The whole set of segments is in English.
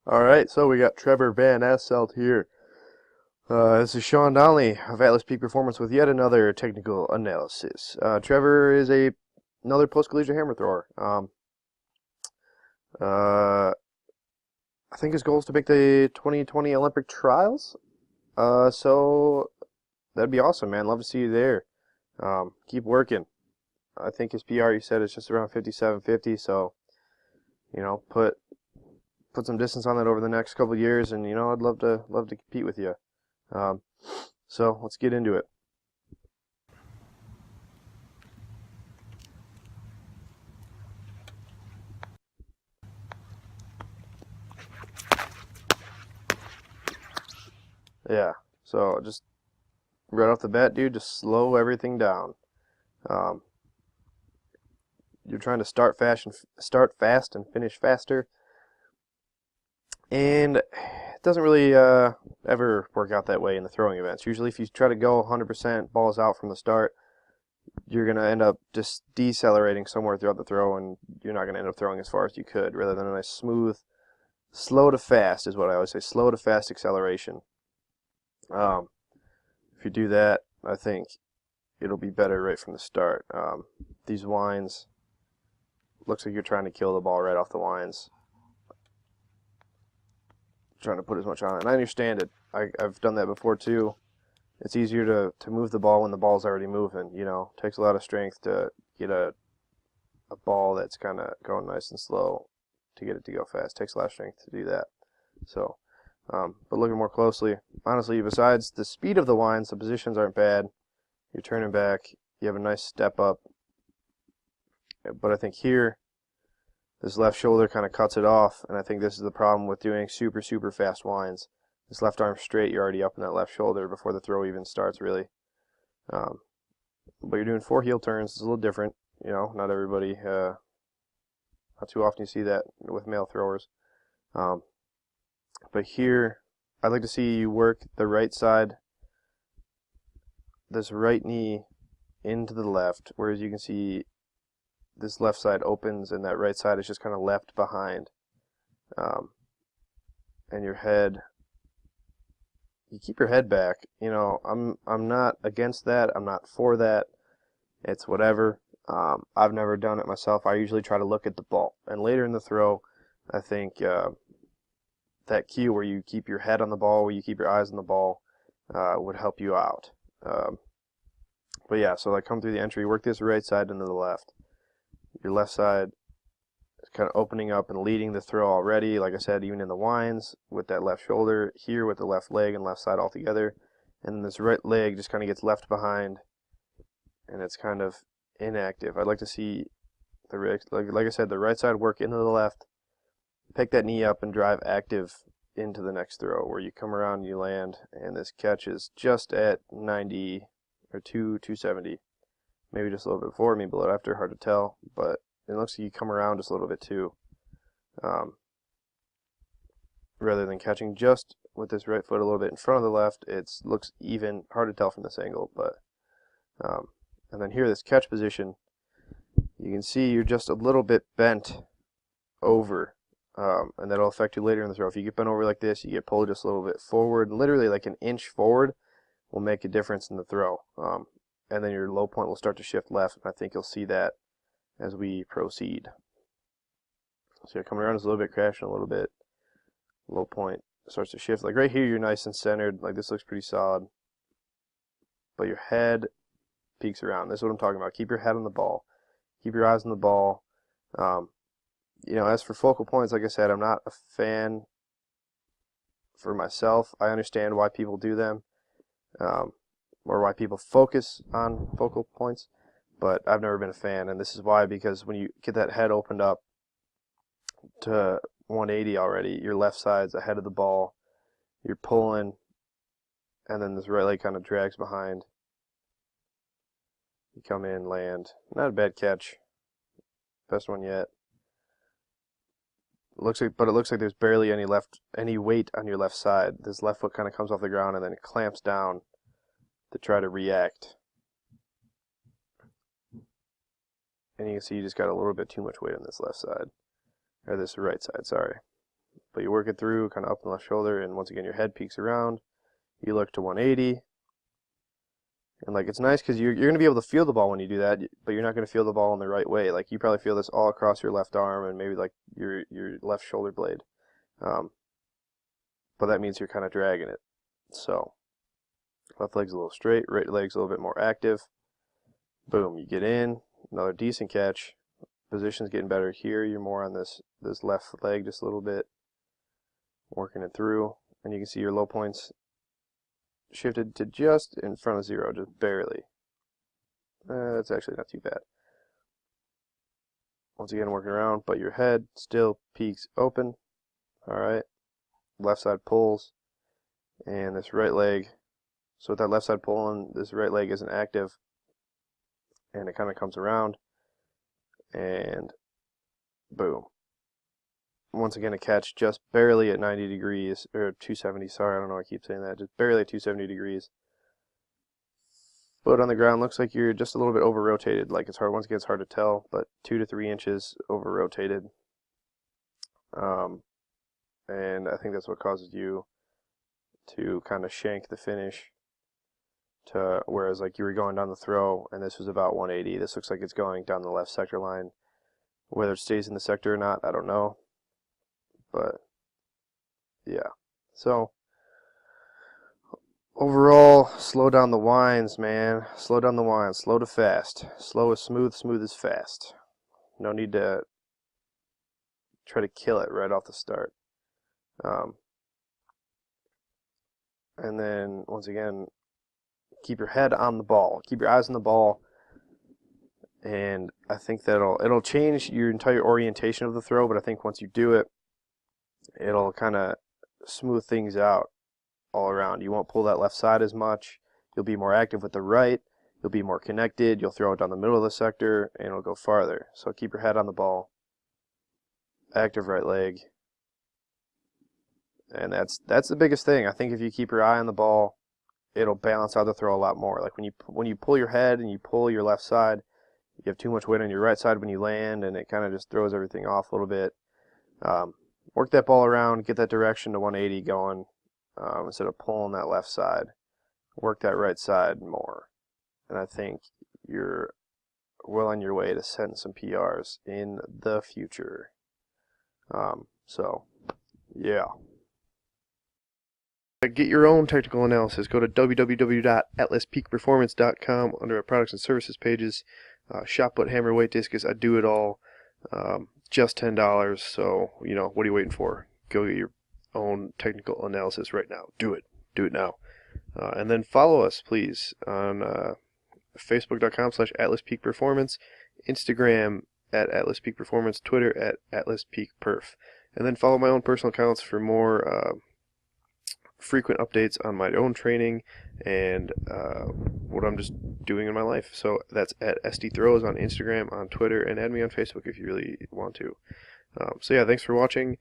Alright, so we got Trevor VanAsselt here. This is Sean Donnelly of Atlas Peak Performance with yet another technical analysis. Trevor is another post-collegiate hammer thrower. Uh, I think his goal is to make the 2020 Olympic trials. So that'd be awesome, man. Love to see you there. Keep working. I think his PR, you said, is just around 57.50. So put some distance on that over the next couple of years, and I'd love to compete with you. Um, so let's get into it. Yeah. So just right off the bat, dude, just slow everything down. Um, you're trying to start fast and finish faster, and it doesn't really ever work out that way in the throwing events. Usually, if you try to go 100% balls out from the start, you're gonna end up just decelerating somewhere throughout the throw, and you're not gonna end up throwing as far as you could. Rather than a nice smooth, slow to fast is what I always say. Slow to fast acceleration. Um, if you do that, I think it'll be better right from the start. These winds, looks like you're trying to kill the ball right off the winds. Trying to put as much on it. And I understand it. I've done that before too. It's easier to move the ball when the ball's already moving. It takes a lot of strength to get a ball that's kind of going nice and slow to get it to go fast. It takes a lot of strength to do that. So, but looking more closely, honestly, besides the speed of the winds, the positions aren't bad. You're turning back. You have a nice step up. But I think here, this left shoulder kind of cuts it off, and I think this is the problem with doing super, super fast winds. This left arm straight, you're already up in that left shoulder before the throw even starts, really. But you're doing 4 heel turns. It's a little different. Not everybody, not too often you see that with male throwers. But here, I'd like to see you work the right side, this right knee into the left, whereas you can see this left side opens and that right side is just kind of left behind. And your head, you keep your head back. I'm not against that. I'm not for that. It's whatever. I've never done it myself. I usually try to look at the ball. And later in the throw, I think that cue where you keep your head on the ball, where you keep your eyes on the ball, would help you out. But yeah, so like come through the entry, work this right side into the left. Your left side is kind of opening up and leading the throw already. Like I said, even in the winds with that left shoulder, here with the left leg and left side all together. And then this right leg just kind of gets left behind and it's kind of inactive. I'd like to see like I said, the right side work into the left, pick that knee up and drive active into the next throw where you come around and you land, and this catch is just at 90 or 270. Maybe just a little bit before, maybe a little after, hard to tell, but it looks like you come around just a little bit too. Rather than catching just with this right foot a little bit in front of the left, it looks even, hard to tell from this angle, but and then here, this catch position, you can see you're just a little bit bent over, and that'll affect you later in the throw. If you get bent over like this, you get pulled just a little bit forward, literally like an inch forward will make a difference in the throw. And then your low point will start to shift left, and I think you'll see that as we proceed. So you're coming around just a little bit, crashing a little bit. Low point starts to shift. Like right here, you're nice and centered. Like this looks pretty solid. But your head peeks around. This is what I'm talking about. Keep your head on the ball. Keep your eyes on the ball. As for focal points, like I said, I'm not a fan for myself. I understand why people do them. Or why people focus on focal points, but I've never been a fan, and this is why, because when you get that head opened up to 180 already, your left side's ahead of the ball, you're pulling, and then this right leg kind of drags behind. You come in, land, not a bad catch, best one yet. It looks like there's barely any weight on your left side. This left foot kind of comes off the ground and then it clamps down to try to react. And you can see you just got a little bit too much weight on this left side. Or this right side, sorry. but you work it through kind of up in the left shoulder, and once again your head peeks around. You look to 180, and like it's nice because you're going to be able to feel the ball when you do that, but you're not going to feel the ball in the right way. Like you probably feel this all across your left arm and maybe like your left shoulder blade, but that means you're kind of dragging it. So left leg's a little straight, right leg's a little bit more active. Boom, you get in, another decent catch. Position's getting better here. You're more on this left leg just a little bit, working it through, and you can see your low points shifted to just in front of 0, just barely. That's actually not too bad. Once again, working around, but your head still peaks open. Alright, left side pulls, and this right leg, so with that left side pulling, this right leg isn't active, and it kind of comes around, and boom. Once again, a catch just barely at 90 degrees, or 270, sorry, I don't know why I keep saying that, just barely at 270 degrees. Foot on the ground, looks like you're just a little bit over-rotated, like it's hard, once again, it's hard to tell, but 2 to 3 inches over-rotated. And I think that's what causes you to kind of shank the finish, to whereas like you were going down the throw, and this was about 180. This looks like it's going down the left sector line. Whether it stays in the sector or not, I don't know. But yeah, so overall, slow down the winds, man. Slow down the winds. Slow to fast. Slow is smooth, smooth is fast. No need to try to kill it right off the start. And then once again, keep your head on the ball. Keep your eyes on the ball. And I think it'll change your entire orientation of the throw, but I think once you do it, it'll kind of smooth things out all around. You won't pull that left side as much. You'll be more active with the right. You'll be more connected. You'll throw it down the middle of the sector, and it'll go farther. So keep your head on the ball. Active right leg. And that's the biggest thing. I think if you keep your eye on the ball, it'll balance out the throw a lot more. Like when you pull your head and you pull your left side, you have too much weight on your right side when you land, and it kind of just throws everything off a little bit. Work that ball around, get that direction to 180 going, instead of pulling that left side. Work that right side more. And I think you're well on your way to setting some PRs in the future. So, yeah. Get your own technical analysis. Go to www.atlaspeakperformance.com under our products and services pages. Shot put, hammer, weight discus, I do it all. Just $10. So, you know, what are you waiting for? Go get your own technical analysis right now. Do it. Do it now. And then follow us, please, on Facebook.com/AtlasPeakPerformance, Instagram @AtlasPeakPerformance, Twitter @AtlasPeakPerf. And then follow my own personal accounts for more frequent updates on my own training and what I'm just doing in my life. So that's at SDThrows on Instagram, on Twitter, and add me on Facebook if you really want to. So yeah, thanks for watching.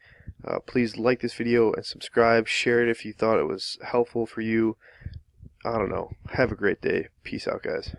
Please like this video and subscribe. Share it if you thought it was helpful for you. I don't know. Have a great day. Peace out, guys.